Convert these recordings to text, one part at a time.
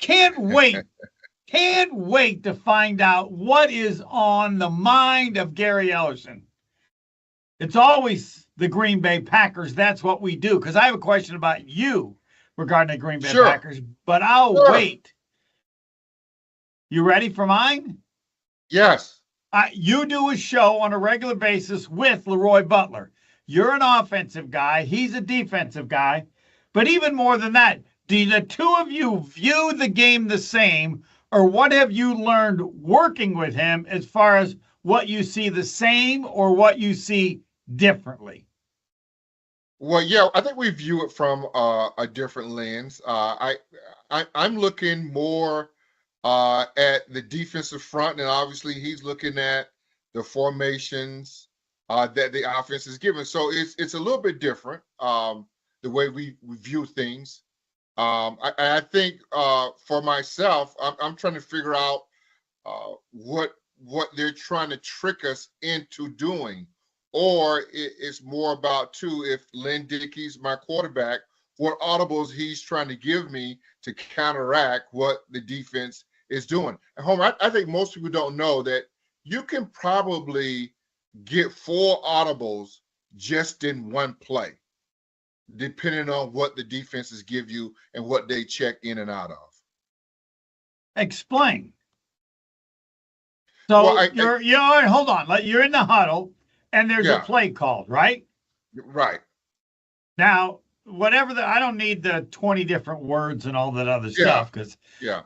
Can't wait. Can't wait to find out what is on the mind of Gary Ellerson. It's always the Green Bay Packers. That's what we do. Because I have a question about you regarding the Green Bay Packers, but I'll wait. You ready for mine? Yes. You do a show on a regular basis with Leroy Butler. You're an offensive guy. He's a defensive guy. But even more than that, do the two of you view the game the same, or what have you learned working with him as far as what you see the same or what you see differently? Well, yeah, I think we view it from a different lens. I'm looking more at the defensive front, and obviously he's looking at the formations that the offense is given. So it's a little bit different the way we view things. I think for myself, I'm trying to figure out what they're trying to trick us into doing, or it's more about if Lynn Dickey's my quarterback, what audibles he's trying to give me to counteract what the defense is doing. And Homer, I think most people don't know that you can probably get 4 audibles just in one play, depending on what the defenses give you and what they check in and out of. Explain. So hold on. You're in the huddle, and there's a play called, right? Right. Now, I don't need the 20 different words and all that other stuff,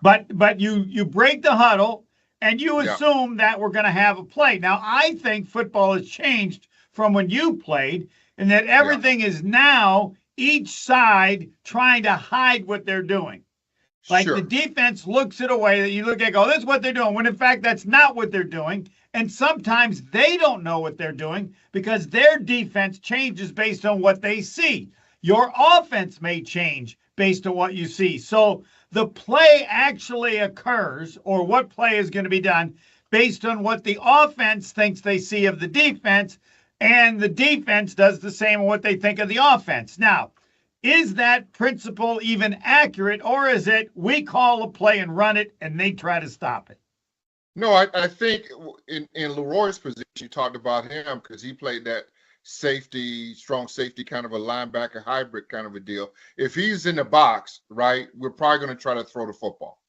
but you break the huddle and you assume that we're going to have a play. Now, I think football has changed from when you played, and that everything is now each side trying to hide what they're doing. Like the defense looks at a way that you look at, this is what they're doing, when in fact that's not what they're doing. And sometimes they don't know what they're doing because their defense changes based on what they see. Your offense may change based on what you see. So the play actually occurs, or what play is going to be done, based on what the offense thinks they see of the defense, and the defense does the same on what they think of the offense. Now, is that principle even accurate, or is it we call a play and run it and they try to stop it? No, I think in Leroy's position, you talked about him because he played that strong safety, kind of a linebacker hybrid kind of a deal. If he's in the box, right, we're probably going to try to throw the football.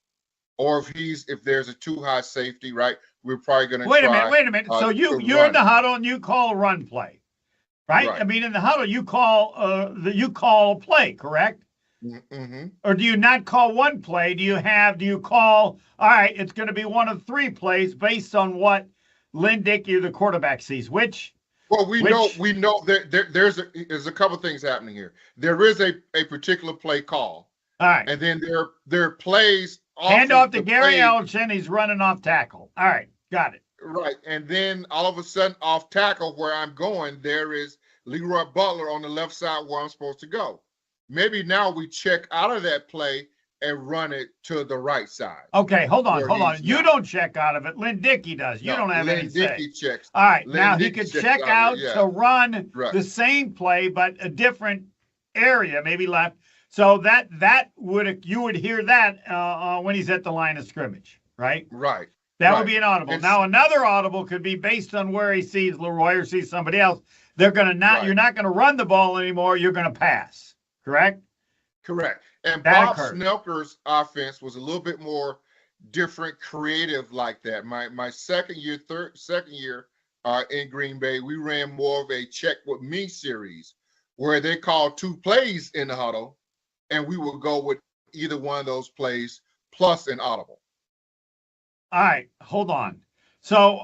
Or if there's a too high safety, right, we're probably going to Wait a minute. So you're in the huddle and you call a run play, right? I mean, in the huddle you call a play, correct? Mm-hmm. Or do you not call one play? Do you call, all right, it's going to be one of 3 plays based on what Lynn Dickey, the quarterback, sees? Which? Well, we know that there's a couple things happening here. There is a particular play call. All right. And then there are plays. Hand off to Gary Ellerson. He's running off tackle. All right. Got it. Right. And then all of a sudden off tackle where I'm going, there is Leroy Butler on the left side where I'm supposed to go. Maybe now we check out of that play and run it to the right side. Okay, hold on. You don't check out of it. Lynn Dickey does. You don't have any say. Lynn Dickey checks. All right, now he could check out to run the same play, but a different area, maybe left. So you would hear that when he's at the line of scrimmage, right? Right. That would be an audible. Now another audible could be based on where he sees Leroy or sees somebody else. You're not gonna run the ball anymore. You're gonna pass. Correct. And Bob Snelker's offense was a little bit more different, creative like that. My second year in Green Bay, we ran more of a check with me series where they called 2 plays in the huddle, and we would go with either one of those plays plus an audible. All right, hold on. So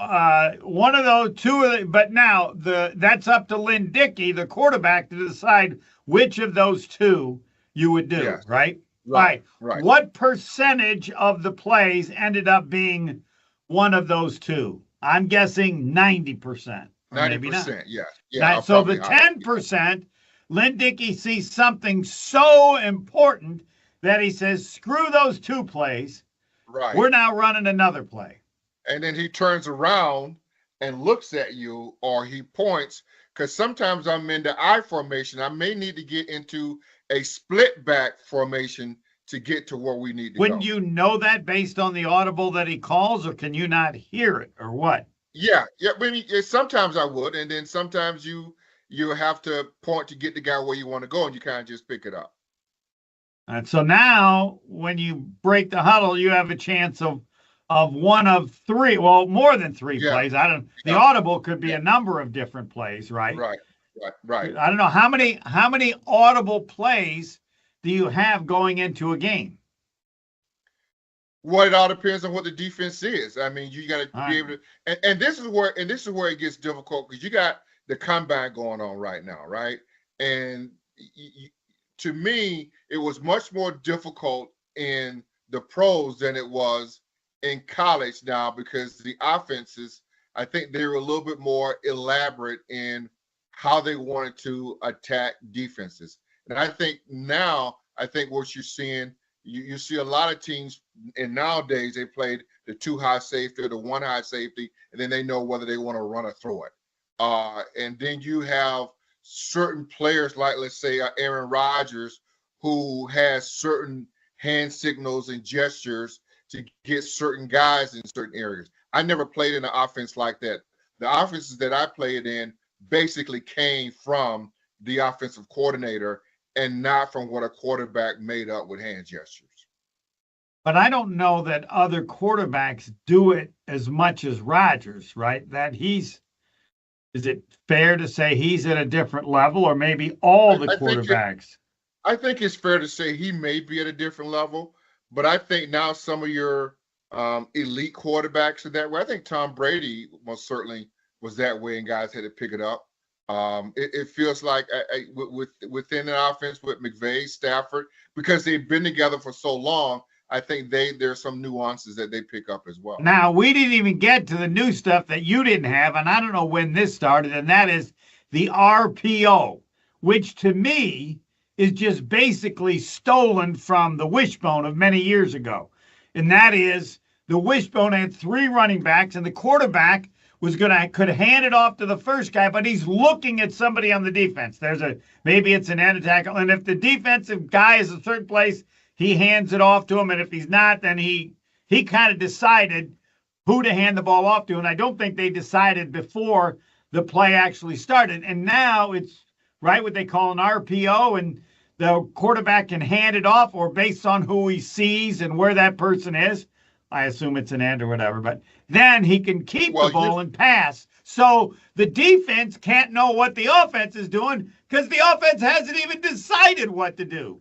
one of those, 2 of the, but now that's up to Lynn Dickey, the quarterback, to decide which of those 2 you would do, right? Right. What percentage of the plays ended up being one of those 2? I'm guessing 90%. 90%, yeah. So the 10%, Lynn Dickey sees something so important that he says, screw those 2 plays. Right. We're now running another play. And then he turns around and looks at you, or he points, because sometimes I'm in the I formation. I may need to get into a split back formation to get to where we need to Wouldn't go. you know that based on the audible that he calls, or can you not hear it, or what? Yeah. I mean, sometimes I would, and then sometimes you have to point to get the guy where you want to go, and you kind of just pick it up. And so now, when you break the huddle, you have a chance of one of three, well, more than three plays. The audible could be a number of different plays, right? Right. I don't know how many audible plays do you have going into a game? Well, it all depends on what the defense is. I mean, you got to be able to, and this is where it gets difficult, because you got the combine going on right now, right? And to me, it was much more difficult in the pros than it was in college now, because the offenses, I think they were a little bit more elaborate in how they wanted to attack defenses. And I think now, what you're seeing, you see a lot of teams, and nowadays they played the 2 high safety or the 1 high safety, and then they know whether they want to run or throw it. And then you have certain players, like let's say Aaron Rodgers, who has certain hand signals and gestures to get certain guys in certain areas. I never played in an offense like that. The offenses that I played in basically came from the offensive coordinator and not from what a quarterback made up with hand gestures. But I don't know that other quarterbacks do it as much as Rodgers, right? Is it fair to say he's at a different level, or maybe all the quarterbacks? I think it's fair to say he may be at a different level, but I think now some of your elite quarterbacks are that way. I think Tom Brady most certainly was that way, and guys had to pick it up. It feels like within the offense with McVay, Stafford, because they've been together for so long, I think there's some nuances that they pick up as well. Now, we didn't even get to the new stuff that you didn't have, and I don't know when this started, and that is the RPO, which to me is just basically stolen from the wishbone of many years ago. And that is, the wishbone had 3 running backs, and the quarterback could hand it off to the first guy, but he's looking at somebody on the defense. Maybe it's an end tackle, and if the defensive guy is a certain place, he hands it off to him, and if he's not, then he kind of decided who to hand the ball off to, and I don't think they decided before the play actually started. And now it's what they call an RPO, and the quarterback can hand it off, or based on who he sees and where that person is. I assume it's an end or whatever, but then he can keep the ball and pass. So the defense can't know what the offense is doing, because the offense hasn't even decided what to do.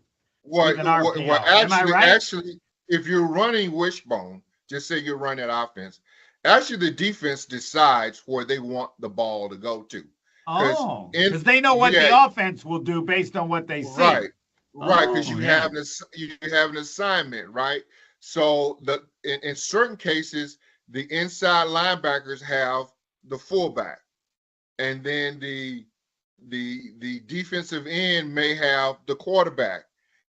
Actually, if you're running wishbone, just say you're running that offense, actually the defense decides where they want the ball to go to. Because they know what the offense will do based on what they see. Right, because you have an assignment, right? So in certain cases, the inside linebackers have the fullback, and then the defensive end may have the quarterback,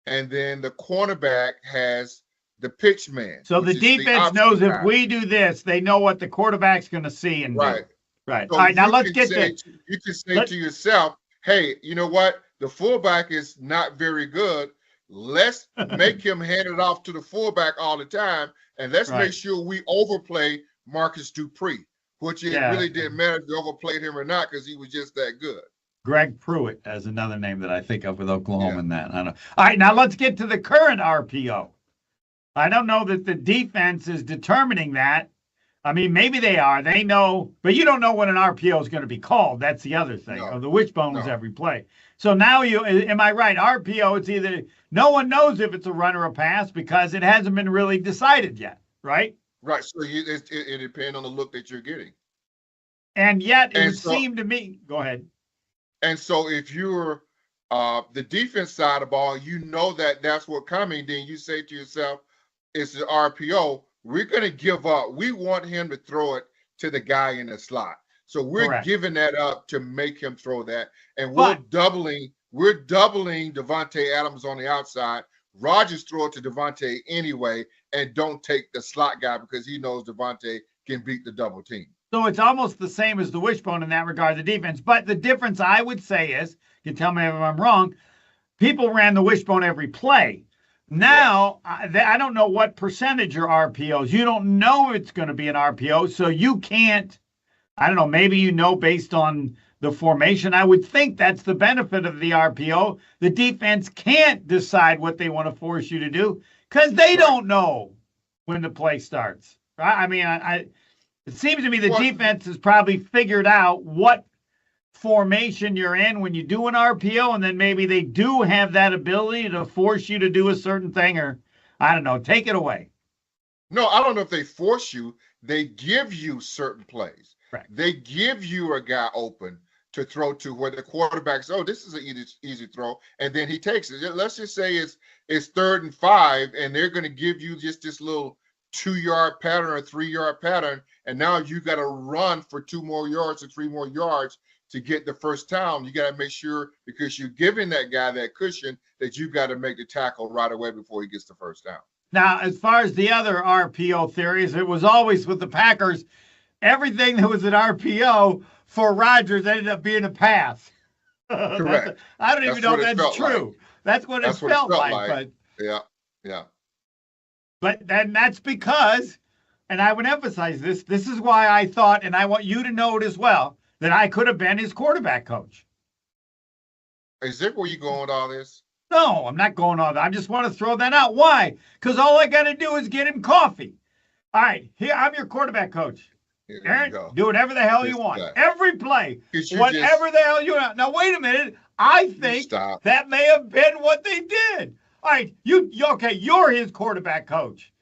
and then the cornerback has the pitch man. So the defense knows if we do this, they know what the quarterback's going to see and do. Right. So all right, now let's get to. You can say to yourself, hey, you know what? The fullback is not very good. Let's make him hand it off to the fullback all the time, and let's make sure we overplay Marcus Dupree, which it really didn't matter if you overplayed him or not, because he was just that good. Greg Pruitt as another name that I think of with Oklahoma and that. I don't know. All right, now let's get to the current RPO. I don't know that the defense is determining that. I mean, maybe they are. They know, but you don't know when an RPO is going to be called. That's the other thing. The wishbone is every play. So now am I right? RPO, it's either no one knows if it's a run or a pass because it hasn't been really decided yet, right? Right. So it depends on the look that you're getting. And yet it would seem to me, go ahead. And so if you're the defense side of the ball, you know that's what's coming. Then you say to yourself, it's the RPO. We're going to give up. We want him to throw it to the guy in the slot. So we're giving that up to make him throw that. And we're doubling Devontae Adams on the outside. Rodgers throw it to Devontae anyway and don't take the slot guy because he knows Devontae can beat the double team. So it's almost the same as the wishbone in that regard, the defense. But the difference I would say is, you can tell me if I'm wrong, people ran the wishbone every play. Now, I don't know what percentage are RPOs. You don't know it's going to be an RPO, so you can't, I don't know, maybe you know based on the formation. I would think that's the benefit of the RPO. The defense can't decide what they want to force you to do because they don't know when the play starts. Right? I mean, it seems to me the defense has probably figured out what formation you're in when you do an RPO, and then maybe they do have that ability to force you to do a certain thing, or I don't know. Take it away. No, I don't know if they force you. They give you certain plays. Right. They give you a guy open to throw to where the quarterback says, oh, this is an easy throw, and then he takes it. Let's just say it's 3rd and 5, and they're going to give you just this little 2-yard pattern or 3-yard pattern, and now you got to run for 2 more yards or 3 more yards to get the first down. You got to make sure, because you're giving that guy that cushion, that you got to make the tackle right away before he gets the first down. Now, as far as the other RPO theories, it was always with the Packers, everything that was an RPO for Rodgers ended up being a pass. Correct. I don't even know if that's true. Like. That's what it felt like. But, yeah. But then that's because, and I would emphasize this is why I thought, and I want you to know it as well, that I could have been his quarterback coach. Is that where you going with all this? No, I'm not going on that. I just want to throw that out. Why? Because all I got to do is get him coffee. All right, here, I'm your quarterback coach. Aaron, do whatever the hell you want. Every play, whatever the hell you want. Now, wait a minute. I think that may have been what they did. All right, you're his quarterback coach.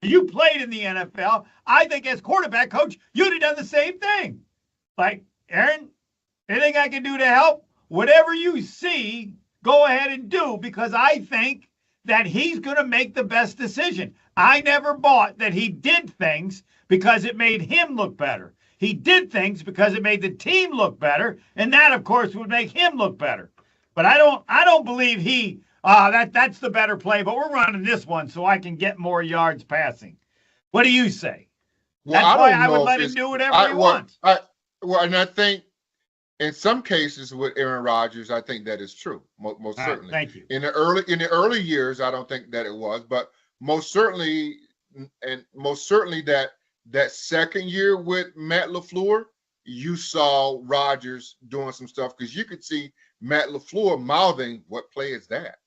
You played in the NFL. I think as quarterback coach, you'd have done the same thing. Like, Aaron, anything I can do to help? Whatever you see, go ahead and do, because I think that he's going to make the best decision. I never bought that he did things because it made him look better. He did things because it made the team look better, and that, of course, would make him look better. But I don't believe that's the better play, but we're running this one so I can get more yards passing. What do you say? Well, that's why I would let him do whatever he wants. And I think in some cases with Aaron Rodgers, I think that is true. Most certainly. Thank you. In the early years, I don't think that it was, but most certainly that second year with Matt LaFleur, you saw Rodgers doing some stuff, because you could see Matt LaFleur mouthing, "What play is that?"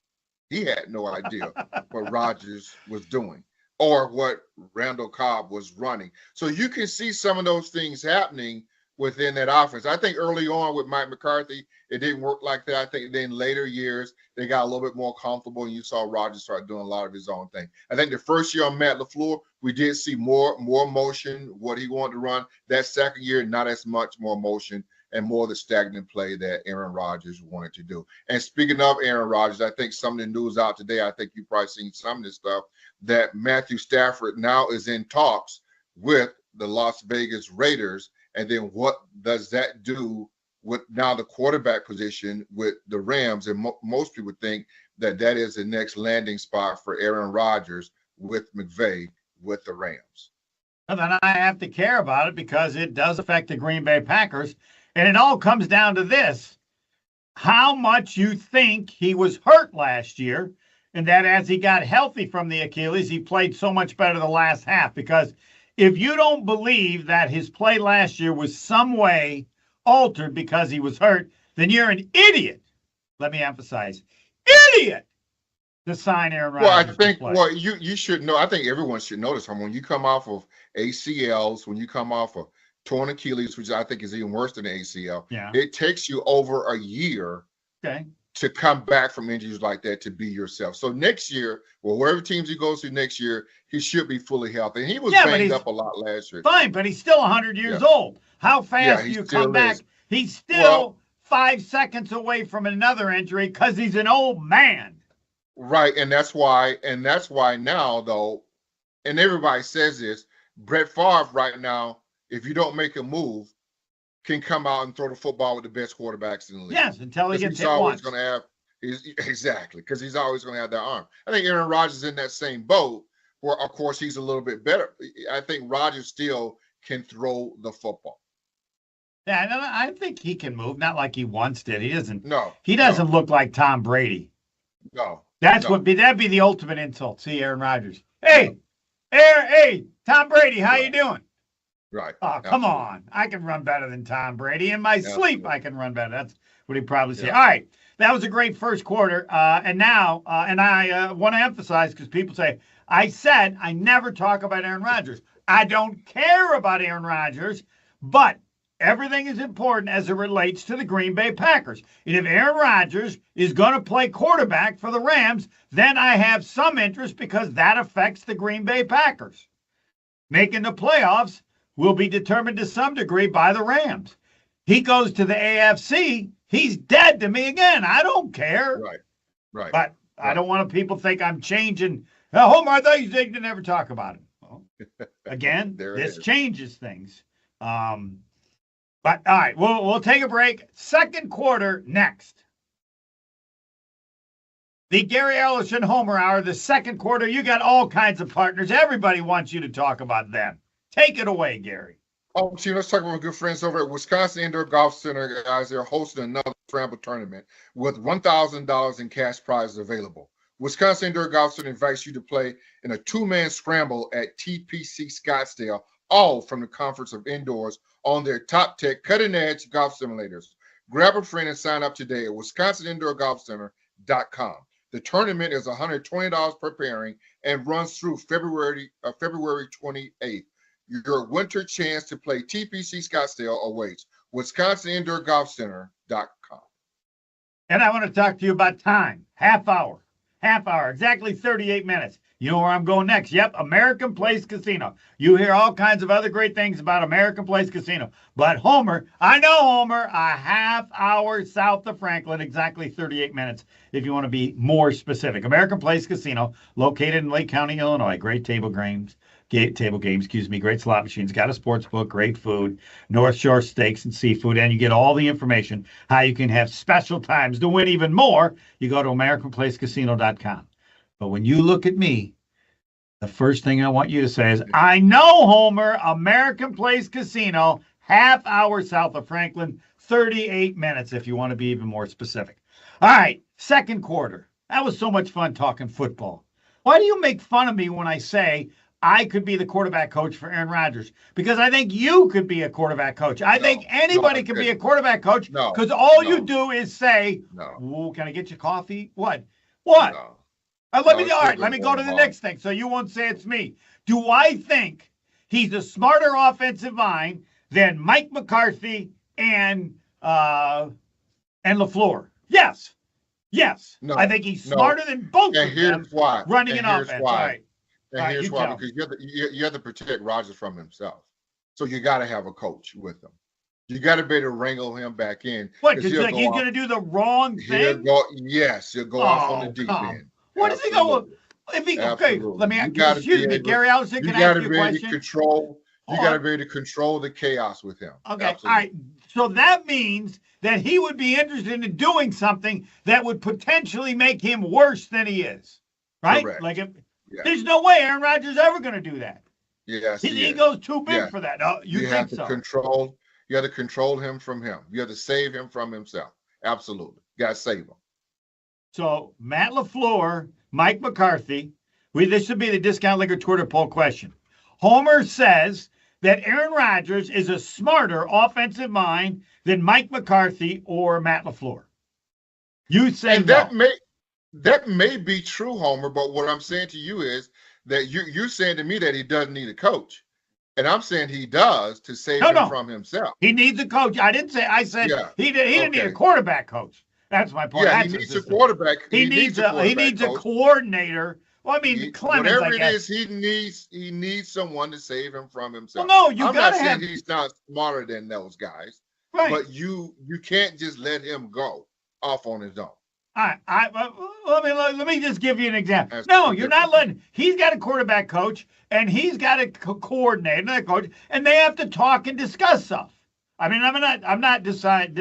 He had no idea what Rodgers was doing or what Randall Cobb was running. So you can see some of those things happening within that offense. I think early on with Mike McCarthy, it didn't work like that. I think then later years, they got a little bit more comfortable, and you saw Rodgers start doing a lot of his own thing. I think the first year on Matt LaFleur, we did see more motion, what he wanted to run. That second year, not as much more motion and more the stagnant play that Aaron Rodgers wanted to do. And speaking of Aaron Rodgers, I think some of the news out today, I think you've probably seen some of this stuff, that Matthew Stafford now is in talks with the Las Vegas Raiders. And then what does that do with now the quarterback position with the Rams? And most people think that is the next landing spot for Aaron Rodgers with McVay with the Rams. Well, then I have to care about it because it does affect the Green Bay Packers. And it all comes down to this: how much you think he was hurt last year, and that as he got healthy from the Achilles, he played so much better the last half. Because if you don't believe that his play last year was some way altered because he was hurt, then you're an idiot. Let me emphasize, idiot, to sign Aaron Rodgers. Well, I think you should know. I think everyone should know this. When you come off of ACLs, when you come off of torn Achilles, which I think is even worse than ACL, it takes you over a year to come back from injuries like that to be yourself. So next year, wherever teams he goes to next year, he should be fully healthy. And he was banged up a lot last year. Fine, but he's still 100 years old. How fast do you come back? He's still 5 seconds away from another injury because he's an old man. Right, and that's why now, though, and everybody says this, Brett Favre right now, if you don't make a move, can come out and throw the football with the best quarterbacks in the league. Yes, until he gets hit once. Exactly, because he's always going to have that arm. I think Aaron Rodgers is in that same boat, where, of course, he's a little bit better. I think Rodgers still can throw the football. Yeah, I think he can move, not like he once did. He doesn't. No, he doesn't look like Tom Brady. No, That'd be the ultimate insult. See, Aaron Rodgers. Hey, hey, Tom Brady, how you doing? Right. Oh, come on. I can run better than Tom Brady. In my sleep, I can run better. That's what he'd probably say. All right. That was a great first quarter. And now, and I want to emphasize, because people say, I said I never talk about Aaron Rodgers. I don't care about Aaron Rodgers, but everything is important as it relates to the Green Bay Packers. And if Aaron Rodgers is going to play quarterback for the Rams, then I have some interest, because that affects the Green Bay Packers. Making the playoffs will be determined to some degree by the Rams. He goes to the AFC, he's dead to me again. I don't care. Right. But I don't want people to think I'm changing. Homer, I thought you said to never talk about it. Well, again, this changes things. But all right, we'll take a break. Second quarter next. The Gary Ellerson Homer Hour, the second quarter. You got all kinds of partners. Everybody wants you to talk about them. Take it away, Gary. Oh, Chief, let's talk about my good friends over at Wisconsin Indoor Golf Center, guys. They're hosting another Scramble tournament with $1,000 in cash prizes available. Wisconsin Indoor Golf Center invites you to play in a two-man scramble at TPC Scottsdale, all from the comforts of indoors on their top tech, cutting-edge golf simulators. Grab a friend and sign up today at WisconsinIndoorGolfCenter.com. The tournament is $120 per pairing and runs through February 28th. Your winter chance to play TPC Scottsdale awaits. WisconsinIndoorGolfCenter.com. And I want to talk to you about time. Half hour, exactly 38 minutes. You know where I'm going next? Yep, American Place Casino. You hear all kinds of other great things about American Place Casino. But Homer, I know Homer, a half hour south of Franklin, exactly 38 minutes, if you want to be more specific. American Place Casino, located in Lake County, Illinois. Great table games, great slot machines, got a sports book, great food, North Shore steaks and seafood, and you get all the information how you can have special times to win even more. You go to AmericanPlaceCasino.com. But when you look at me, the first thing I want you to say is, I know, Homer, American Place Casino, half hour south of Franklin, 38 minutes if you want to be even more specific. All right, second quarter. That was so much fun talking football. Why do you make fun of me when I say I could be the quarterback coach for Aaron Rodgers? Because I think you could be a quarterback coach. I think anybody can be a quarterback coach, because all you do is say, can I get you coffee? What? No. Let me go to the next thing, so you won't say it's me. Do I think he's a smarter offensive mind than Mike McCarthy and LaFleur? Yes. No, I think he's smarter than both of them running an offense. Why. And here's why, because you have to protect Rodgers from himself. So you got to have a coach with him. You got to be able to wrangle him back in. What, because he's going to do the wrong thing? He'll go off on the deep end. What does he go? Let me excuse me, Gary. I was thinking, ask you a question. You got to be able to control the chaos with him. Okay, absolutely. All right. So that means that he would be interested in doing something that would potentially make him worse than he is, right? Correct. There's no way Aaron Rodgers is ever going to do that. Yes, his ego's too big for that. No, you think so? You have to control him from him. You have to save him from himself. Absolutely, you got to save him. So Matt LaFleur, Mike McCarthy, this should be the Discount Liquor Twitter poll question. Homer says that Aaron Rodgers is a smarter offensive mind than Mike McCarthy or Matt LaFleur. You say that may be true, Homer, but what I'm saying to you is that you're saying to me that he doesn't need a coach. And I'm saying he does to save him from himself. He needs a coach. I said he didn't need a quarterback coach. That's my point. Yeah, he needs a quarterback. He needs a coordinator. Well, I mean, Clemens, whatever it is, he needs someone to save him from himself. Well, no, I'm not saying he's not smarter than those guys, right? But you can't just let him go off on his own. All right, let me just give you an example. No, you're not letting. He's got a quarterback coach, and he's got a coordinator, coach, and they have to talk and discuss stuff. I mean, I'm not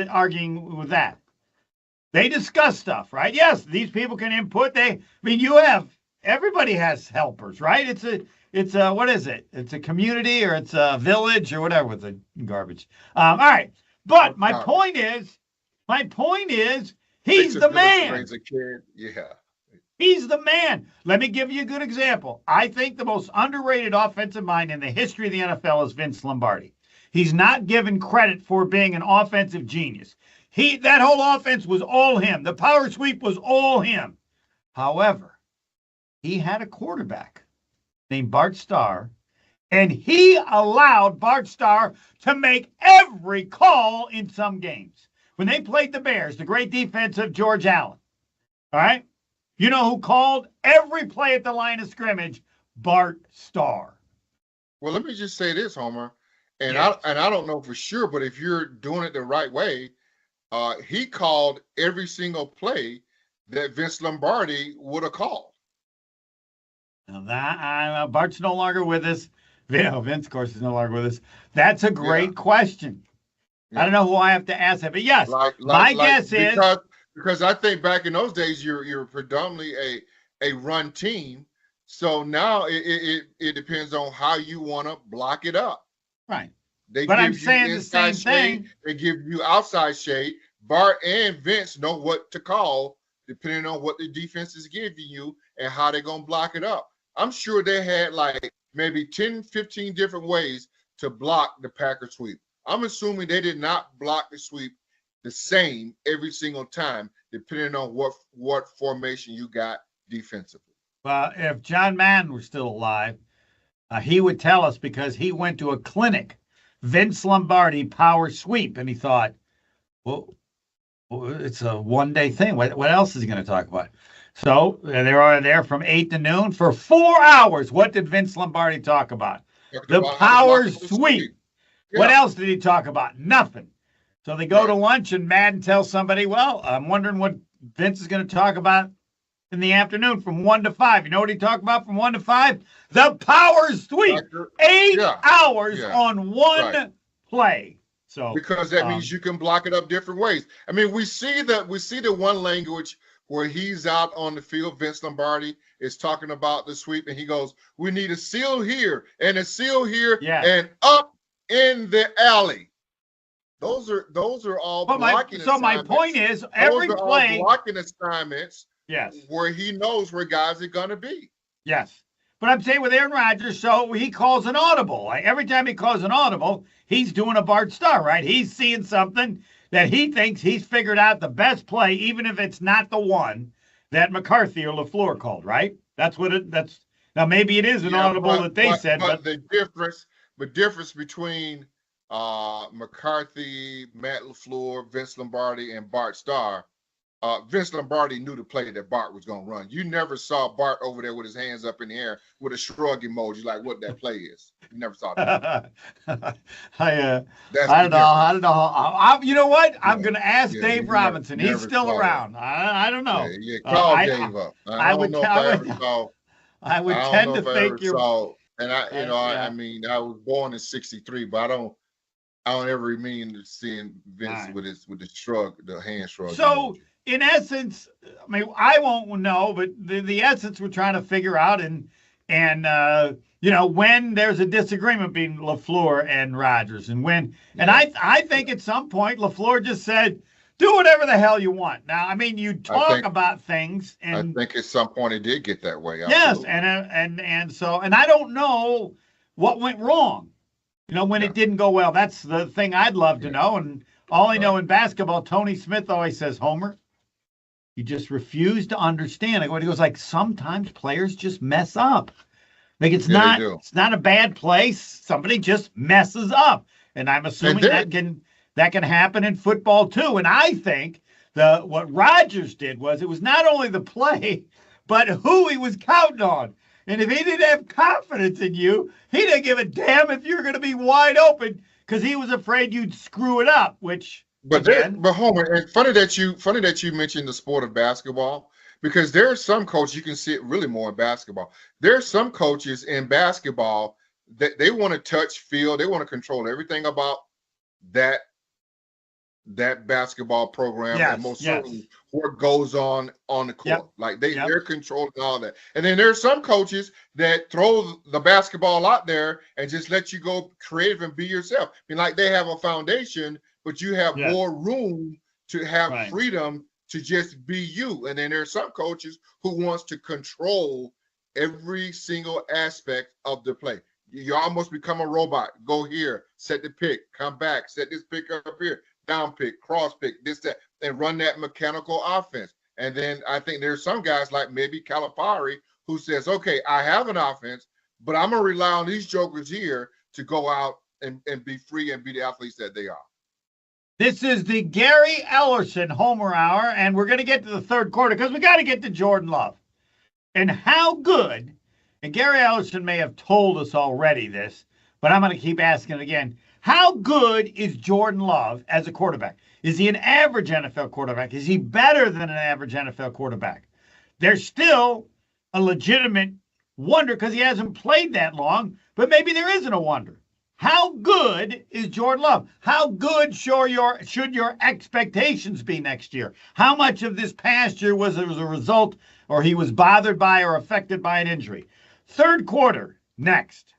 arguing with that. They discuss stuff, right? Yes, these people can input. Everybody has helpers, right? It's a what is it? It's a community or it's a village or whatever with the garbage. All right, but my point is, he's the man. A kid. Yeah. He's the man. Let me give you a good example. I think the most underrated offensive mind in the history of the NFL is Vince Lombardi. He's not given credit for being an offensive genius. That whole offense was all him. The power sweep was all him. However, he had a quarterback named Bart Starr, and he allowed Bart Starr to make every call in some games. When they played the Bears, the great defense of George Allen, all right? You know who called every play at the line of scrimmage? Bart Starr. Well, let me just say this, Homer, and yes. I don't know for sure, but if you're doing it the right way, he called every single play that Vince Lombardi would have called. Now Bart's no longer with us. Vince, of course, is no longer with us. That's a great question. Yeah. I don't know who I have to ask that, but yes, my guess is because I think back in those days you're predominantly a run team. So now it depends on how you want to block it up. Right. But I'm saying the same thing. They give you outside shade. Bart and Vince know what to call depending on what the defense is giving you and how they're going to block it up. I'm sure they had like maybe 10, 15 different ways to block the Packer sweep. I'm assuming they did not block the sweep the same every single time, depending on what formation you got defensively. Well, if John Madden were still alive, he would tell us because he went to a clinic, Vince Lombardi power sweep, and he thought, well it's a one-day thing. What else is he going to talk about? So they were there from 8 to noon for 4 hours. What did Vince Lombardi talk about? The power sweep. Yeah. What else did he talk about? Nothing. So they go to lunch and Madden tells somebody, well, I'm wondering what Vince is going to talk about in the afternoon from 1 to 5. You know what he talked about from 1 to 5? The power sweep. 8 hours on one play. So because that means you can block it up different ways. I mean, we see the one language where he's out on the field. Vince Lombardi is talking about the sweep, and he goes, "We need a seal here and a seal here and up in the alley." Those are all blocking. So my point is, every play blocking assignments. Yes, where he knows where guys are going to be. Yes. But I'm saying with Aaron Rodgers, so he calls an audible. Like every time he calls an audible, he's doing a Bart Starr, right? He's seeing something that he thinks he's figured out the best play, even if it's not the one that McCarthy or LaFleur called, right? That's now maybe it is an audible that they said. But the difference between McCarthy, Matt LaFleur, Vince Lombardi, and Bart Starr, Vince Lombardi knew the play that Bart was going to run. You never saw Bart over there with his hands up in the air with a shrug emoji like what that play is. You never saw that. I don't know. You know what? I'm going to ask Dave Robinson. He's still around. I don't know. Call Dave up. I would tend to think you're. And I mean, I was born in '63, but I don't ever remember seeing Vince with the shrug, the hand shrug. So. Emoji. In essence, I mean, I won't know, but the essence we're trying to figure out, and when there's a disagreement between LaFleur and Rodgers, and I think at some point LaFleur just said, "Do whatever the hell you want." Now, I mean, you talk about things, and I think at some point it did get that way. Absolutely. Yes, and I don't know what went wrong, when it didn't go well. That's the thing I'd love to know, and all I know in basketball, Tony Smith always says, "Homer, you just refuse to understand." He goes like, sometimes players just mess up. Like it's not a bad play. Somebody just messes up. And I'm assuming that can happen in football too. And I think what Rodgers did was it was not only the play, but who he was counting on. And if he didn't have confidence in you, he didn't give a damn if you're going to be wide open because he was afraid you'd screw it up, which But Homer, and funny that you mentioned the sport of basketball, because there are some coaches, you can see it really more in basketball. There are some coaches in basketball that they want to touch, feel, they want to control everything about that basketball program, and most certainly what goes on the court. Yep. Like they're controlling all that. And then there's some coaches that throw the basketball out there and just let you go creative and be yourself. I mean, like they have a foundation, but you have more room to have freedom to just be you. And then there are some coaches who wants to control every single aspect of the play. You almost become a robot. Go here, set the pick, come back, set this pick up here, down pick, cross pick, this, that, and run that mechanical offense. And then I think there's some guys like maybe Calipari who says, okay, I have an offense, but I'm going to rely on these jokers here to go out and be free and be the athletes that they are. This is the Gary Ellerson Homer Hour, and we're going to get to the third quarter because we got to get to Jordan Love. And how good, and Gary Ellerson may have told us already this, but I'm going to keep asking it again. How good is Jordan Love as a quarterback? Is he an average NFL quarterback? Is he better than an average NFL quarterback? There's still a legitimate wonder because he hasn't played that long, but maybe there isn't a wonder. How good is Jordan Love? How good should your expectations be next year? How much of this past year was as a result, or he was bothered by or affected by an injury? Third quarter, next.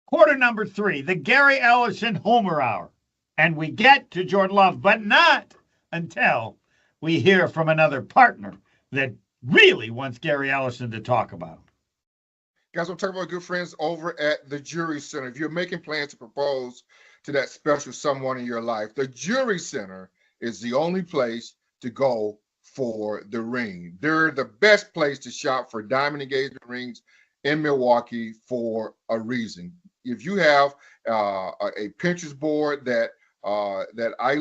Quarter number 3, the Gary Ellerson Homer Hour. And we get to Jordan Love, but not until we hear from another partner that really wants Gary Ellerson to talk about him. Guys, I'm talking about good friends over at the Jury Center. If you're making plans to propose to that special someone in your life, the Jury Center is the only place to go for the ring. They're the best place to shop for diamond engagement rings in Milwaukee for a reason. If you have a Pinterest board that I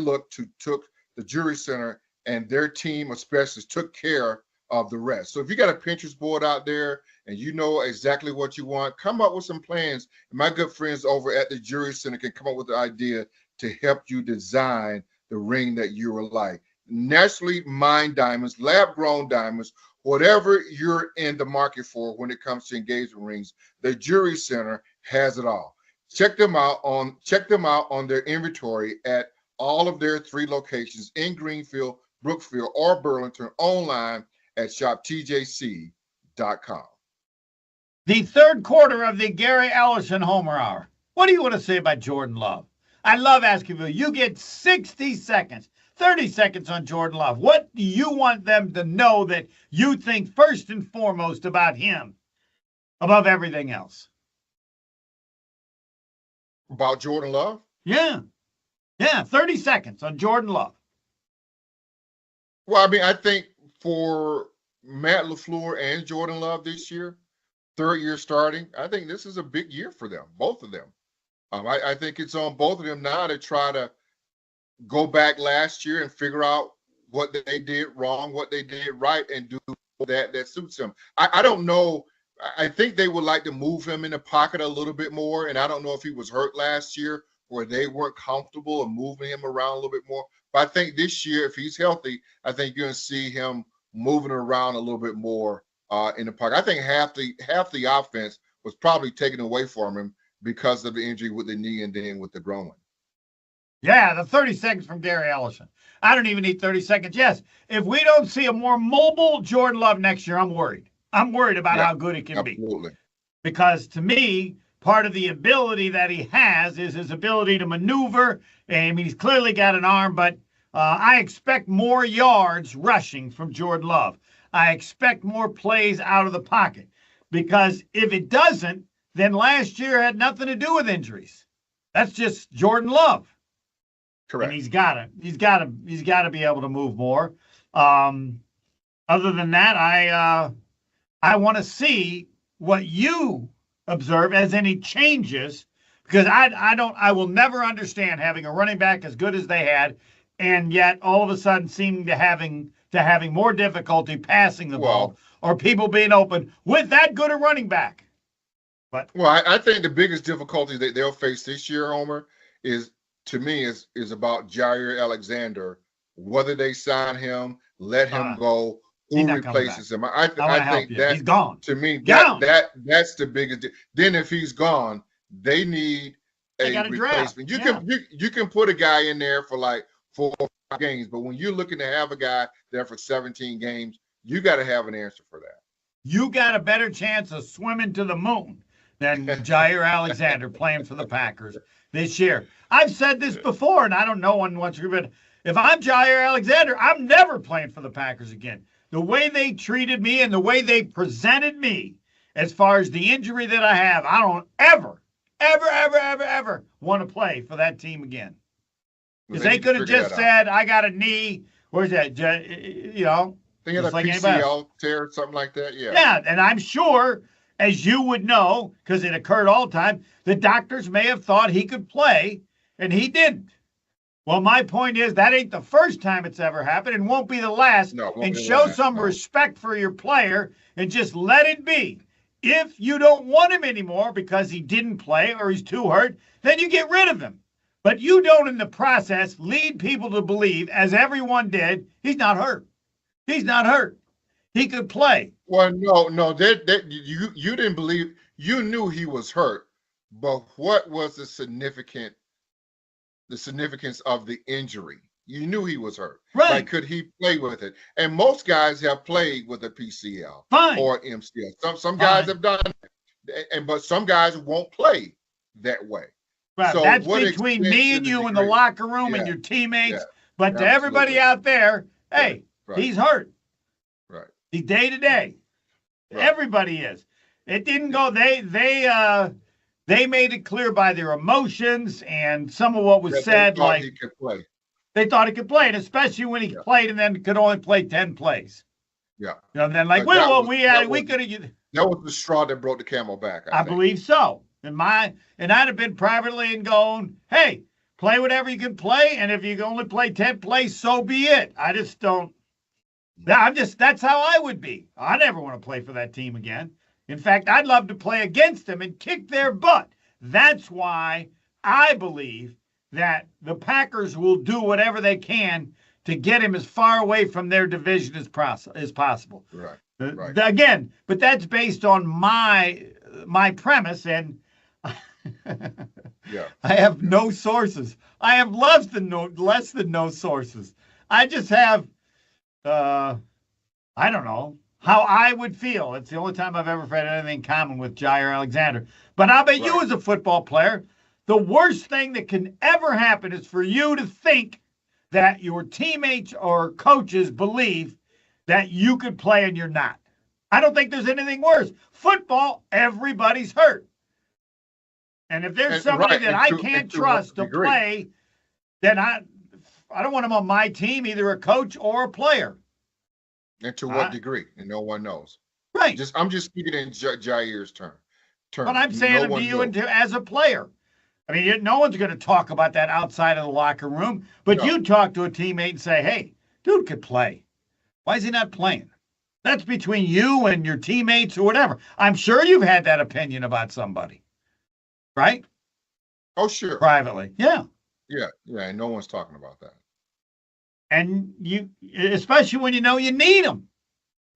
took the Jury Center and their team of specialists took care of the rest. So if you got a Pinterest board out there and you know exactly what you want, come up with some plans. And my good friends over at the Jury Center can come up with the idea to help you design the ring that you will like. Naturally mined diamonds, lab-grown diamonds, whatever you're in the market for when it comes to engagement rings, the Jury Center has it all. Check them out on their inventory at all of their 3 locations in Greenfield, Brookfield, or Burlington, online at shoptjc.com. The third quarter of the Gary Ellerson Homer Hour. What do you want to say about Jordan Love? I love asking you. You get 60 seconds, 30 seconds on Jordan Love. What do you want them to know that you think first and foremost about him above everything else? About Jordan Love? Yeah, 30 seconds on Jordan Love. Well, I mean, I think for Matt LaFleur and Jordan Love this year, third year starting, I think this is a big year for them, both of them. I think it's on both of them now to try to go back last year and figure out what they did wrong, what they did right, and do that suits them. I don't know. I think they would like to move him in the pocket a little bit more, and I don't know if he was hurt last year where they weren't comfortable in moving him around a little bit more. But I think this year, if he's healthy, I think you're going to see him moving around a little bit more in the pocket. I think half the offense was probably taken away from him because of the injury with the knee and then with the groin. Yeah, the 30 seconds from Gary Ellerson. I don't even need 30 seconds. Yes, if we don't see a more mobile Jordan Love next year, I'm worried. I'm worried about how good he can be. Because to me, part of the ability that he has is his ability to maneuver. I mean, he's clearly got an arm, but I expect more yards rushing from Jordan Love. I expect more plays out of the pocket. Because if it doesn't, then last year had nothing to do with injuries. That's just Jordan Love. Correct. And he's got to be able to move more. Other than that, I want to see what you observe as any changes, because I will never understand having a running back as good as they had, and yet all of a sudden seeming to having more difficulty passing the ball or people being open with that good a running back. But I think the biggest difficulty that they'll face this year, Homer, is about Jair Alexander. Whether they sign him, let him go, who replaces him. I think that he's gone. To me, that's the biggest. Then if he's gone, they need a replacement. You can put a guy in there for like 4 or 5 games, but when you're looking to have a guy there for 17 games, you got to have an answer for that. You got a better chance of swimming to the moon than Jair Alexander playing for the Packers this year. I've said this before, and I don't know when what's but If I'm Jair Alexander, I'm never playing for the Packers again. The way they treated me and the way they presented me as far as the injury that I have, I don't ever want to play for that team again. Because they could have just said, I got a knee. Where's that? You know, they had a like PCL tear, something like that. Yeah. Yeah. And I'm sure, as you would know, because it occurred all the time, the doctors may have thought he could play, and he didn't. Well, my point is that ain't the first time it's ever happened and won't be the last. No, and show some respect for your player and just let it be. If you don't want him anymore because he didn't play or he's too hurt, then you get rid of him. But you don't, in the process, lead people to believe, as everyone did, he's not hurt. He's not hurt. He could play. Well, no, you didn't believe. You knew he was hurt, but what was the significance of the injury? You knew he was hurt. Right. Like, could he play with it? And most guys have played with a PCL or MCL. Some guys have done it, but some guys won't play that way. Right. So that's between me and you in the locker room and your teammates. Yeah. But to everybody out there, hey, he's hurt. Right. He's day to day. Everybody is. It didn't go. They made it clear by their emotions and some of what was said. Like he could play. They thought he could play, and especially when he played and then could only play 10 plays. Yeah. You know, and then like, we could have. That was the straw that broke the camel back. I believe so. And I'd have been privately and going, hey, play whatever you can play, and if you can only play 10 plays, so be it. I just don't. That's how I would be. I never want to play for that team again. In fact, I'd love to play against them and kick their butt. That's why I believe that the Packers will do whatever they can to get him as far away from their division as possible. Right. Again, but that's based on my premise, and I have no sources. I have less than no sources. I just have, I don't know how I would feel. It's the only time I've ever had anything in common with Jair Alexander. But I'll bet you, as a football player, the worst thing that can ever happen is for you to think that your teammates or coaches believe that you could play and you're not. I don't think there's anything worse. Football, everybody's hurt. And if there's somebody that I can't trust to play, then I don't want him on my team, either a coach or a player. And to what degree? And no one knows. Right. I'm just speaking in Jair's term. But I'm saying to you as a player. I mean, no one's going to talk about that outside of the locker room. But you talk to a teammate and say, hey, dude could play. Why is he not playing? That's between you and your teammates or whatever. I'm sure you've had that opinion about somebody. Right? Oh, sure. Privately. Yeah. Yeah. And no one's talking about that. And you, especially when you know you need them.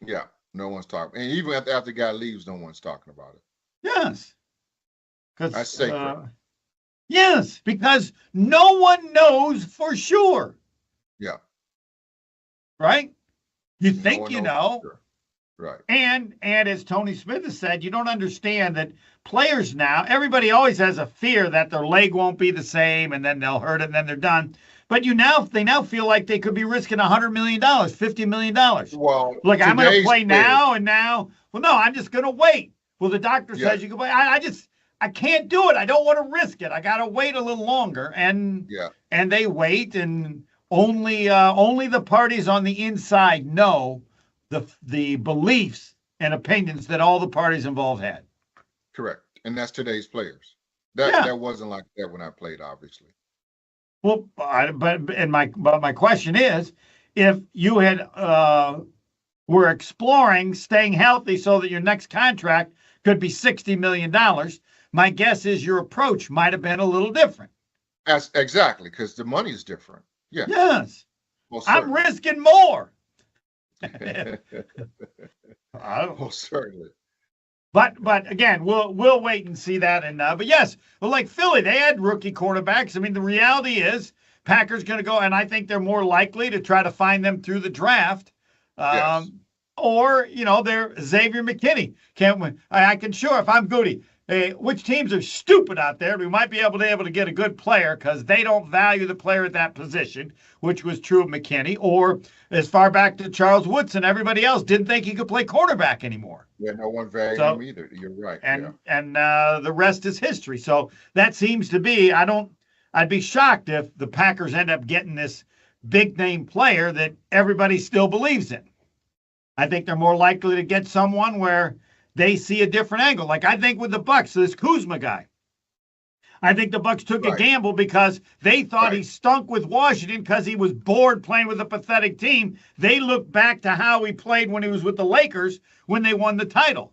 Yeah. No one's talking. And even after the guy leaves, no one's talking about it. Yes. That's sacred. Yes, because no one knows for sure. Yeah. Right? You think you know. Sure. Right. And as Tony Smith has said, you don't understand that players now, everybody always has a fear that their leg won't be the same and then they'll hurt it and then they're done. But they now feel like they could be risking $100 million, $50 million. Well, like, I'm going to play now and now. Well, no, I'm just going to wait. Well, the doctor says you can play. I can't do it. I don't want to risk it. I got to wait a little longer. And they wait, and only the parties on the inside know the beliefs and opinions that all the parties involved had. Correct. And that's today's players. That wasn't like that when I played, obviously. Well, my question is, if you had were exploring staying healthy so that your next contract could be $60 million, my guess is your approach might have been a little different. Exactly, because the money is different. Yeah. Yes. Well, I'm risking more. Well, certainly. But again, we'll wait and see that. And but yes, well, like Philly, they had rookie quarterbacks. I mean, the reality is Packers going to go, and I think they're more likely to try to find them through the draft. Yes. Or, they're Xavier McKinney. Can't win. I can sure, if I'm Goody, which teams are stupid out there. We might be able to get a good player because they don't value the player at that position, which was true of McKinney, or as far back to Charles Woodson, everybody else didn't think he could play cornerback anymore. Yeah, no one valued him either. You're right. And the rest is history. So that seems to be, I'd be shocked if the Packers end up getting this big name player that everybody still believes in. I think they're more likely to get someone where they see a different angle. Like I think with the Bucs, this Kuzma guy. I think the Bucs took a gamble because they thought he stunk with Washington because he was bored playing with a pathetic team. They looked back to how he played when he was with the Lakers when they won the title.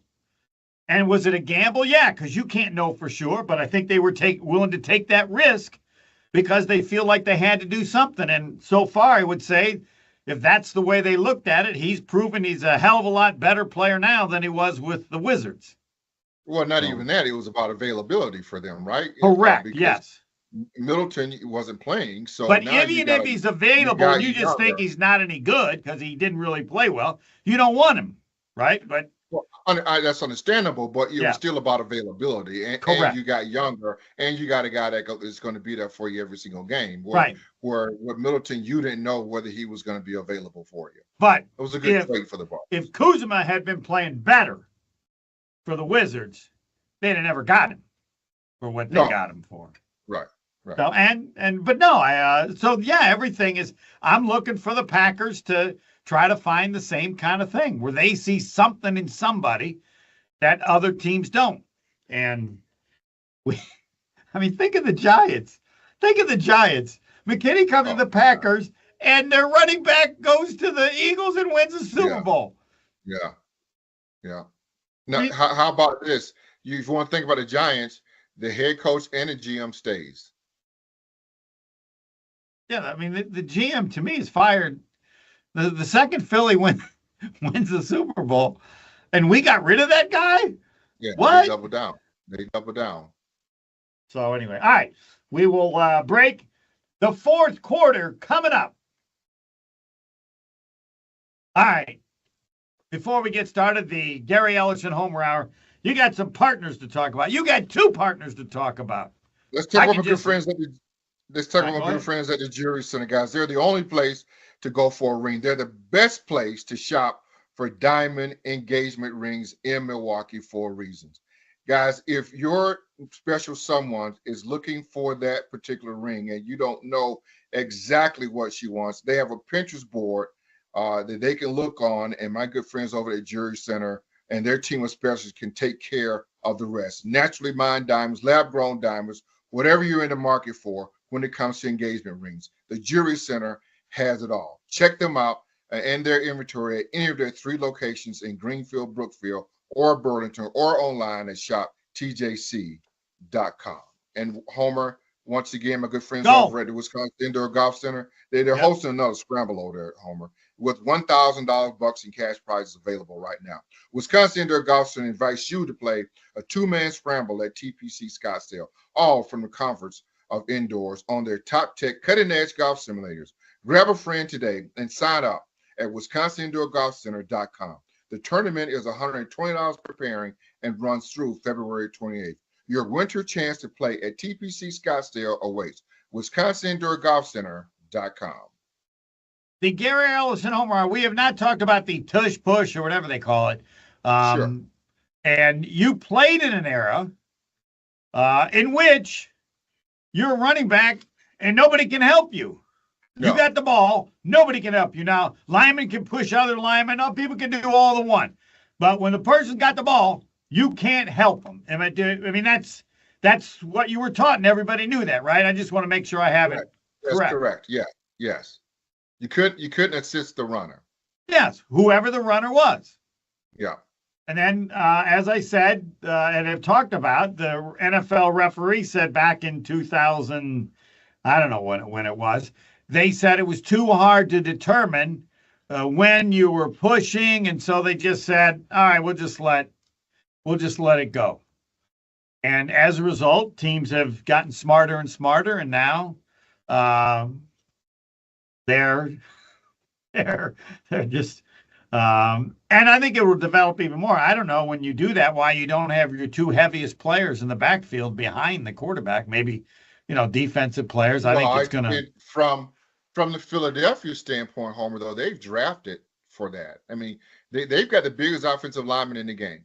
And was it a gamble? Yeah, because you can't know for sure. But I think they were willing to take that risk because they feel like they had to do something. And so far, I would say, if that's the way they looked at it, he's proven he's a hell of a lot better player now than he was with the Wizards. Well, not even that. It was about availability for them, right? Correct, yes. Middleton wasn't playing. So but even if he's available, you just think he's not any good because he didn't really play well, you don't want him, right? But that's understandable, but it was still about availability. And you got younger, and you got a guy that is going to be there for you every single game. Where with Middleton, you didn't know whether he was going to be available for you. But it was a good trade for the Bucs. If Kuzma had been playing better for the Wizards, they'd have never got him for what they got him for. Right. So but no, everything is. I'm looking for the Packers to try to find the same kind of thing where they see something in somebody that other teams don't. And think of the Giants. McKinney comes to the Packers, and their running back goes to the Eagles and wins the Super Bowl. Yeah. Now, how about this? If you want to think about the Giants, the head coach and the GM stays. Yeah, the GM to me is fired. The second Philly wins the Super Bowl, and we got rid of that guy? Yeah, what? They double down. So anyway, all right, we will break. The fourth quarter coming up. All right, before we get started, the Gary Ellison Homer Hour, you got some partners to talk about. You got two partners to talk about. Let's talk about my good friends at the Jury Center, guys. They're the only place to go for a ring. They're the best place to shop for diamond engagement rings in Milwaukee for reasons. Guys, if your special someone is looking for that particular ring and you don't know exactly what she wants, they have a Pinterest board that they can look on, and my good friends over at Jury Center and their team of specialists can take care of the rest. Naturally mined diamonds, lab-grown diamonds, whatever you're in the market for when it comes to engagement rings. The Jury Center has it all. Check them out and their inventory at any of their 3 locations in Greenfield, Brookfield, or Burlington, or online at shoptjc.com. And Homer, once again, my good friends over at the Wisconsin Indoor Golf Center, they're hosting another scramble over there at Homer with $1,000 bucks in cash prizes available right now. Wisconsin Indoor Golf Center invites you to play a 2-man scramble at TPC Scottsdale, all from the comforts of indoors on their top tech cutting-edge golf simulators. Grab a friend today and sign up at WisconsinIndoorGolfCenter.com. The tournament is $120 per pairing and runs through February 28th. Your winter chance to play at TPC Scottsdale awaits. WisconsinIndoorGolfCenter.com. The Gary Ellison Homer, we have not talked about the Tush Push or whatever they call it. Sure. And you played in an era in which you're a running back and nobody can help you. No. You got the ball. Nobody can help you. Now, linemen can push other linemen. Now, people can do all the one. But when the person's got the ball, you can't help them. That's what you were taught, and everybody knew that, right? I just want to make sure I have it correct. That's correct. Yeah. Yes. You couldn't assist the runner. Yes, whoever the runner was. Yeah. And then, as I said, and I've talked about, the NFL referee said back in 2000, I don't know when it was, they said it was too hard to determine when you were pushing, and so they just said, all right, we'll just let it go. And as a result, teams have gotten smarter and smarter, and now they're just And I think it will develop even more. I don't know when you do that why you don't have your two heaviest players in the backfield behind the quarterback. Maybe, defensive players. I think it's going to. From the Philadelphia standpoint, Homer, though, they've drafted for that. I mean, they've got the biggest offensive lineman in the game.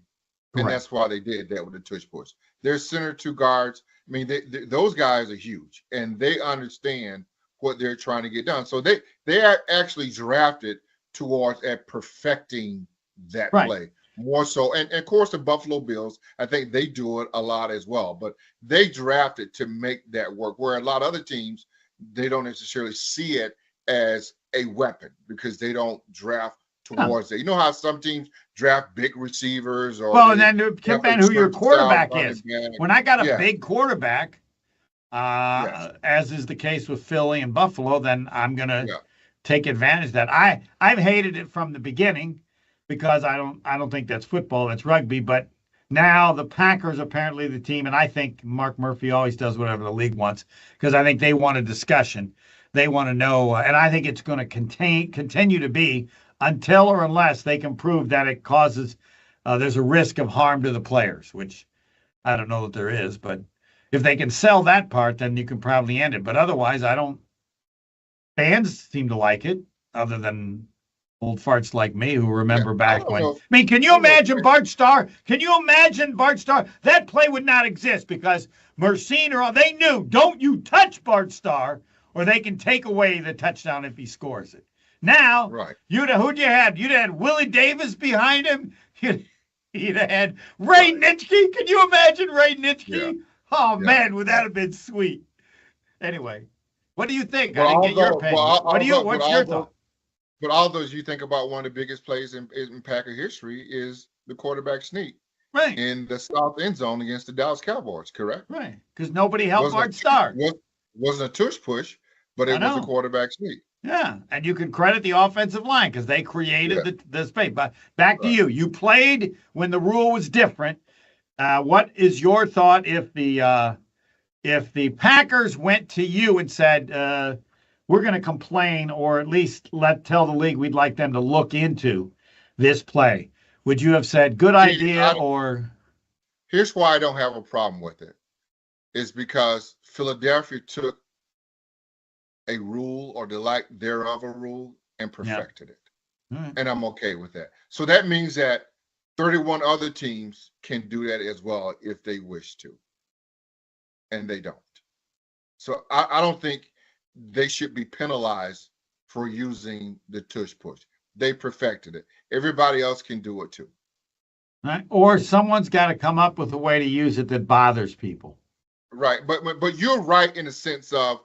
And that's why they did that with the tush push. Their center, two guards. I mean, those guys are huge, and they understand what they're trying to get done. So they are actually drafted towards at perfecting that play more so. And of course, the Buffalo Bills, I think they do it a lot as well. But they drafted to make that work, where a lot of other teams, they don't necessarily see it as a weapon because they don't draft towards it. You know how some teams draft big receivers and then depend who your quarterback is. When I got a big quarterback, as is the case with Philly and Buffalo, then I'm gonna take advantage of that. I've hated it from the beginning because I don't think that's football, that's rugby. But now the Packers apparently the team, and I think Mark Murphy always does whatever the league wants because I think they want a discussion. They want to know, and I think it's going to continue to be until or unless they can prove that it causes there's a risk of harm to the players, which I don't know that there is, but if they can sell that part, then you can probably end it. But otherwise, fans seem to like it, other than old farts like me who remember back when. I mean, can you imagine Bart Starr? Can you imagine Bart Starr? That play would not exist because Mercine they knew, don't you touch Bart Starr, or they can take away the touchdown if he scores it. Now, who'd you had? You'd had Willie Davis behind him. You'd have had Ray Nitschke. Can you imagine Ray Nitschke? Yeah. Oh, man, would that have been sweet? Anyway, what do you think? I didn't get your opinion. What's your thought? But all those you think about, one of the biggest plays in Packer history is the quarterback sneak in the south end zone against the Dallas Cowboys, correct? Right, because nobody helped Bart Starr. Wasn't a tush push, but it was a quarterback sneak. Yeah, and you can credit the offensive line because they created the space. But back to you. You played when the rule was different. What is your thought if the Packers went to you and said, we're going to complain, or at least tell the league we'd like them to look into this play? Would you have said, good idea, or? Here's why I don't have a problem with it. Is because Philadelphia took a rule or the like thereof a rule and perfected it. Right. And I'm okay with that. So that means that 31 other teams can do that as well if they wish to. And they don't. So I don't think they should be penalized for using the tush push. They perfected it. Everybody else can do it too. Right. Or someone's got to come up with a way to use it that bothers people. Right. But you're right in the sense of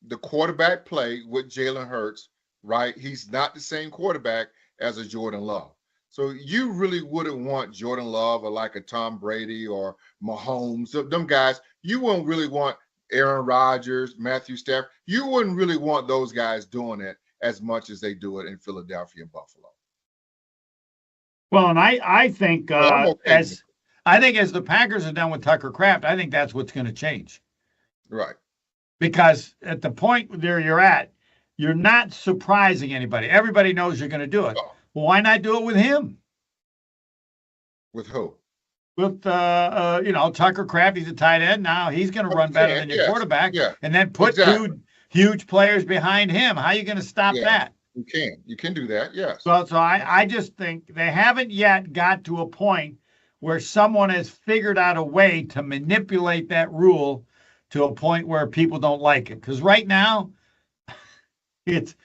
the quarterback play with Jalen Hurts, right? He's not the same quarterback as a Jordan Love. So you really wouldn't want Jordan Love or like a Tom Brady or Mahomes, them guys. You wouldn't really want Aaron Rodgers, Matthew Stafford. You wouldn't really want those guys doing it as much as they do it in Philadelphia and Buffalo. Well, and I think as the Packers are done with Tucker Kraft, I think that's what's going to change. Right. Because at the point there you're at, you're not surprising anybody. Everybody knows you're going to do it. Oh. Well, why not do it with him? With who? With Tucker Kraft. He's a tight end now. He's going to run better than your quarterback. Yeah. And then put two huge players behind him. How are you going to stop that? You can do that. Yes. Well, so I just think they haven't yet got to a point where someone has figured out a way to manipulate that rule to a point where people don't like it. Because right now, it's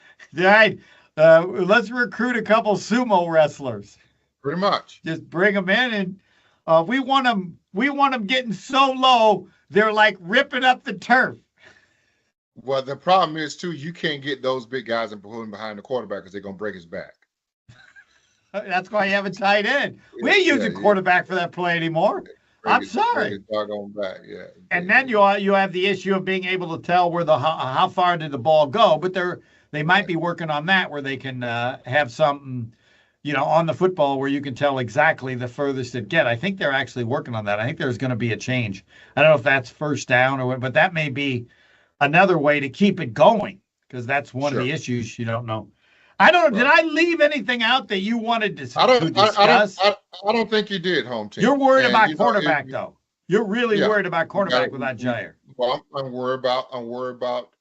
let's recruit a couple sumo wrestlers. Pretty much. Just bring them in, and we want them getting so low they're like ripping up the turf. Well, the problem is too, you can't get those big guys and put him behind the quarterback because they're gonna break his back. That's why you have a tight end. We ain't using quarterback for that play anymore. I'm sorry. Back. Yeah. And then you have the issue of being able to tell where how far did the ball go, but they might be working on that where they can have something, on the football where you can tell exactly the furthest it get. I think they're actually working on that. I think there's going to be a change. I don't know if that's first down or what, but that may be another way to keep it going because that's one of the issues you don't know. I don't know. Did I leave anything out that you wanted to discuss? I don't think you did, home team. You're worried about quarterback, though. You're really worried about quarterback without Jair. Well, I'm worried about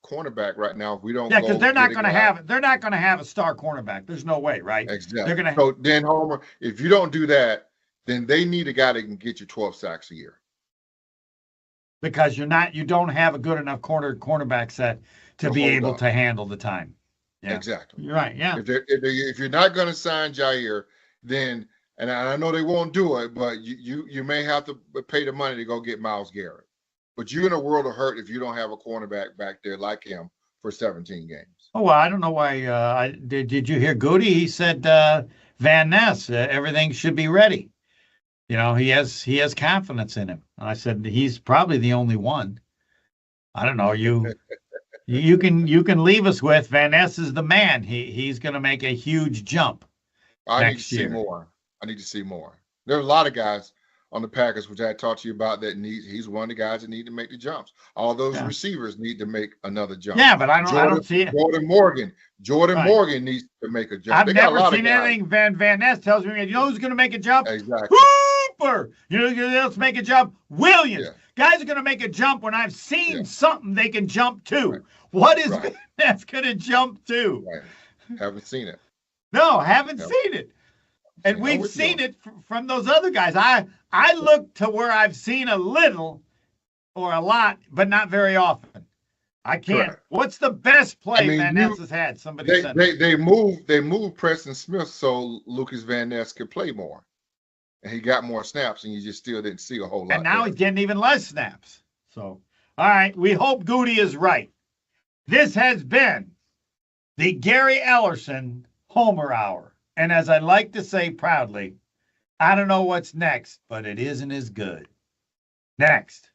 cornerback right now. If we don't, because they're not going to have it. They're not going to have a star cornerback. There's no way, right? Exactly. They're going to. So then, Homer, if you don't do that, then they need a guy that can get you 12 sacks a year. Because you don't have a good enough cornerback set to be able to handle the time. Yeah. Exactly. You're right. Yeah. If you're not going to sign Jair, then, and I know they won't do it, but you may have to pay the money to go get Myles Garrett. But you're in a world of hurt if you don't have a cornerback back there like him for 17 games. Oh, well, I don't know why. Did you hear Goody? He said Van Ness, everything should be ready. He has confidence in him. And I said he's probably the only one. I don't know. You can leave us with Van Ness is the man. He's going to make a huge jump. I need to see more. There are a lot of guys on the Packers, which I talked to you about, that he's one of the guys that need to make the jumps. All those receivers need to make another jump. Yeah, but I don't see it. Jordan Morgan needs to make a jump. I've never seen anything Van Ness tells me. You know who's going to make a jump? Exactly. Hooper. You know who else make a jump? Williams. Yeah. Guys are going to make a jump when I've seen something they can jump to. Right. What is Van Ness going to jump to? Right. Haven't seen it. No, haven't seen it. And we've seen it from those other guys. I look to where I've seen a little or a lot, but not very often. I can't. Correct. What's the best play Van Ness has had? Somebody said they moved Preston Smith so Lucas Van Ness could play more, and he got more snaps, and you just still didn't see a whole lot. And now he's getting even less snaps. So, all right, we hope Goody is right. This has been the Gary Ellerson Homer Hour. And as I like to say proudly, I don't know what's next, but it isn't as good. Next.